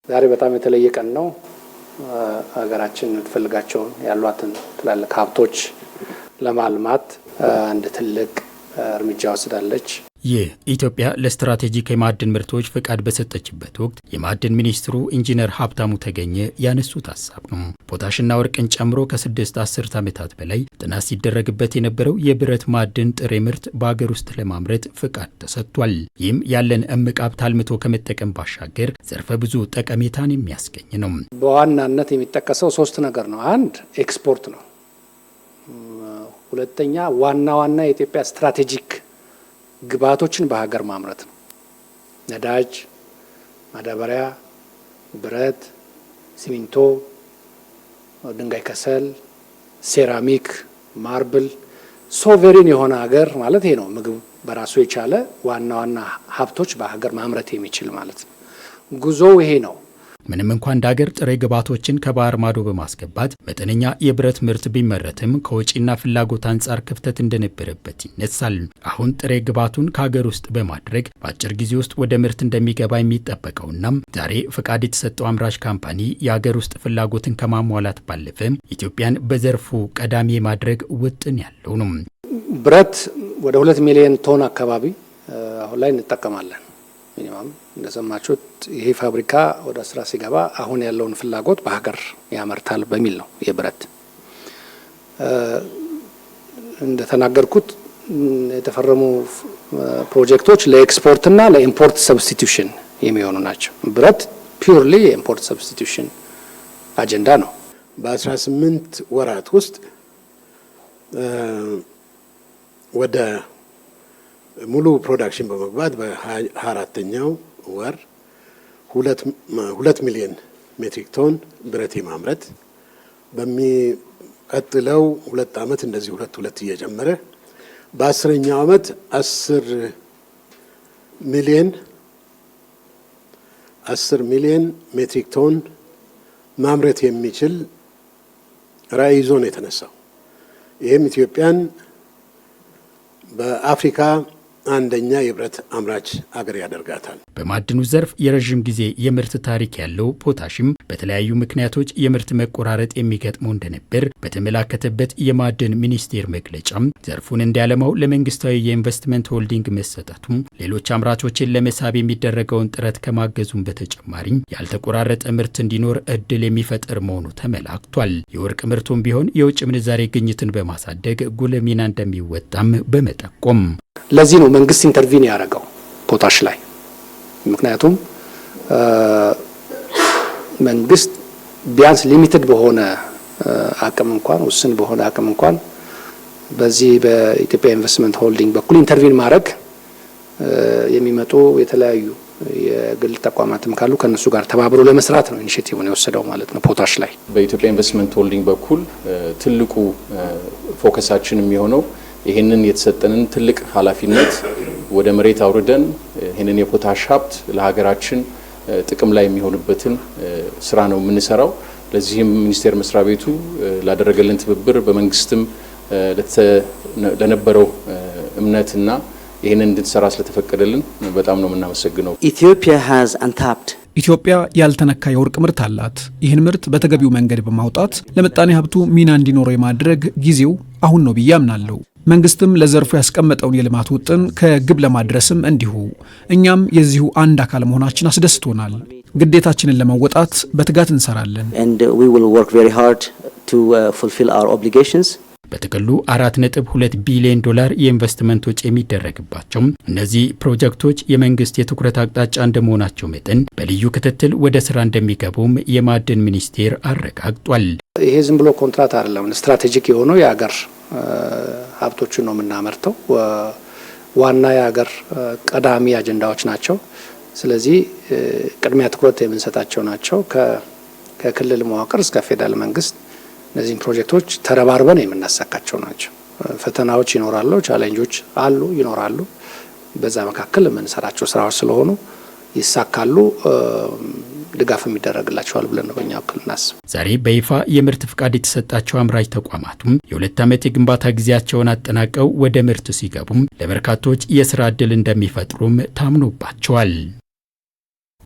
ዛሬ በጣም የተለየ ቀን ነው። ሀገራችን የምትፈልጋቸው ያሏትን ትላልቅ ሀብቶች ለማልማት እንደ ትልቅ እርምጃ ወስዳለች። ኢትዮጵያ ለስትራቴጂክ የማዕድን ምርቶች ፍቃድ በሰጠችበት ወቅት የማዕድን ሚኒስትሩ ኢንጂነር ሀብታሙ ተገኘ ያነሱት ሀሳብ ነው። ፖታሽና ወርቅን ጨምሮ ከ6 አስርት ዓመታት በላይ ጥናት ሲደረግበት የነበረው የብረት ማዕድን ጥሬ ምርት በአገር ውስጥ ለማምረት ፍቃድ ተሰጥቷል። ይህም ያለን እምቅ ሀብት አልምቶ ከመጠቀም ባሻገር ዘርፈ ብዙ ጠቀሜታን የሚያስገኝ ነው። በዋናነት የሚጠቀሰው 3 ነገር ነው። አንድ ኤክስፖርት ነው። ሁለተኛ ዋና የኢትዮጵያ ስትራቴጂክ ግብዓቶችን በሀገር ማምረት ነው። ነዳጅ፣ ማዳበሪያ፣ ብረት፣ ሲሚንቶ፣ ድንጋይ ከሰል፣ ሴራሚክ፣ ማርብል ሶቨሪን የሆነ ሀገር ማለት ይሄ ነው። ምግብ በራሱ የቻለ ዋና ሀብቶች በሀገር ማምረት የሚችል ማለት ነው። ጉዞው ይሄ ነው። ምንም እንኳን እንደ ሀገር ጥሬ ግብዓቶችን ከባህር ማዶ በማስገባት መጠነኛ የብረት ምርት ቢመረትም ከወጪና ፍላጎት አንጻር ክፍተት እንደነበረበት ይነሳል። አሁን ጥሬ ግብዓቱን ከሀገር ውስጥ በማድረግ በአጭር ጊዜ ውስጥ ወደ ምርት እንደሚገባ የሚጠበቀውና ዛሬ ፍቃድ የተሰጠው አምራች ካምፓኒ የሀገር ውስጥ ፍላጎትን ከማሟላት ባለፈ ኢትዮጵያን በዘርፉ ቀዳሚ የማድረግ ውጥን ያለው ነው። ብረት ወደ 2 ሚሊዮን ቶን አካባቢ አሁን ላይ እንጠቀማለን። ሚኒማም እንደሰማችሁት ይሄ ፋብሪካ ወደ ስራ ሲገባ አሁን ያለውን ፍላጎት በሀገር ያመርታል በሚል ነው። የብረት እንደተናገርኩት የተፈረሙ ፕሮጀክቶች ለኤክስፖርትና ለኢምፖርት ሰብስቲቲዩሽን የሚሆኑ ናቸው። ብረት ፒውርሊ የኢምፖርት ሰብስቲቲዩሽን አጀንዳ ነው። በ18 ወራት ውስጥ ወደ ሙሉ ፕሮዳክሽን በመግባት በ24ኛው ወር 2 ሚሊዮን ሜትሪክ ቶን ብረት ማምረት በሚቀጥለው 2 ዓመት እንደዚህ 2 እየጀመረ በ10ኛው ዓመት 10 ሚሊዮን ሜትሪክ ቶን ማምረት የሚችል ራዕይ ይዞ ነው የተነሳው። ይህም ኢትዮጵያን በአፍሪካ አንደኛ የብረት አምራች አገር ያደርጋታል። በማዕድኑ ዘርፍ የረዥም ጊዜ የምርት ታሪክ ያለው ፖታሽም በተለያዩ ምክንያቶች የምርት መቆራረጥ የሚገጥመው እንደነበር በተመላከተበት የማዕድን ሚኒስቴር መግለጫም ዘርፉን እንዲያለማው ለመንግስታዊ የኢንቨስትመንት ሆልዲንግ መሰጠቱም ሌሎች አምራቾችን ለመሳብ የሚደረገውን ጥረት ከማገዙም በተጨማሪ ያልተቆራረጠ ምርት እንዲኖር እድል የሚፈጥር መሆኑ ተመላክቷል። የወርቅ ምርቱም ቢሆን የውጭ ምንዛሬ ግኝትን በማሳደግ ጉልህ ሚና እንደሚወጣም በመጠቆም ለዚህ ነው መንግስት ኢንተርቪን ያደረገው ፖታሽ ላይ። ምክንያቱም መንግስት ቢያንስ ሊሚትድ በሆነ አቅም እንኳን ውስን በሆነ አቅም እንኳን በዚህ በኢትዮጵያ ኢንቨስትመንት ሆልዲንግ በኩል ኢንተርቪን ማድረግ የሚመጡ የተለያዩ የግል ተቋማትም ካሉ ከነሱ ጋር ተባብሮ ለመስራት ነው ኢኒሺየቲቭን የወሰደው ማለት ነው። ፖታሽ ላይ በኢትዮጵያ ኢንቨስትመንት ሆልዲንግ በኩል ትልቁ ፎከሳችን የሚሆነው ይህንን የተሰጠንን ትልቅ ኃላፊነት ወደ መሬት አውርደን ይህንን የፖታሽ ሀብት ለሀገራችን ጥቅም ላይ የሚሆንበትን ስራ ነው የምንሰራው። ለዚህም ሚኒስቴር መስሪያ ቤቱ ላደረገልን ትብብር በመንግስትም ለነበረው እምነትና ይህንን እንድንሰራ ስለተፈቀደልን በጣም ነው የምናመሰግነው። ኢትዮጵያ ያልተነካ የወርቅ ምርት አላት። ይህን ምርት በተገቢው መንገድ በማውጣት ለምጣኔ ሀብቱ ሚና እንዲኖረው የማድረግ ጊዜው አሁን ነው ብዬ አምናለሁ። መንግስትም ለዘርፉ ያስቀመጠውን የልማት ውጥን ከግብ ለማድረስም እንዲሁ እኛም የዚሁ አንድ አካል መሆናችን አስደስቶናል። ግዴታችንን ለመወጣት በትጋት እንሰራለን። በጥቅሉ 4.2 ቢሊዮን ዶላር የኢንቨስትመንት ወጪ የሚደረግባቸው እነዚህ ፕሮጀክቶች የመንግስት የትኩረት አቅጣጫ እንደመሆናቸው መጠን በልዩ ክትትል ወደ ስራ እንደሚገቡም የማዕድን ሚኒስቴር አረጋግጧል። ይሄ ዝም ብሎ ኮንትራት አይደለም። ስትራቴጂክ የሆነው የሀገር ሀብቶችን ነው የምናመርተው። ዋና የሀገር ቀዳሚ አጀንዳዎች ናቸው። ስለዚህ ቅድሚያ ትኩረት የምንሰጣቸው ናቸው። ከክልል መዋቅር እስከ ፌደራል መንግስት እነዚህን ፕሮጀክቶች ተረባርበን የምናሳካቸው ናቸው። ፈተናዎች ይኖራሉ፣ ቻሌንጆች አሉ ይኖራሉ። በዛ መካከል የምንሰራቸው ስራዎች ስለሆኑ ይሳካሉ፣ ድጋፍ የሚደረግላቸዋል ብለን ነው በእኛ በኩል እናስብ። ዛሬ በይፋ የምርት ፍቃድ የተሰጣቸው አምራች ተቋማቱም የ2 ዓመት የግንባታ ጊዜያቸውን አጠናቀው ወደ ምርት ሲገቡም ለበርካቶች የስራ ዕድል እንደሚፈጥሩም ታምኖባቸዋል።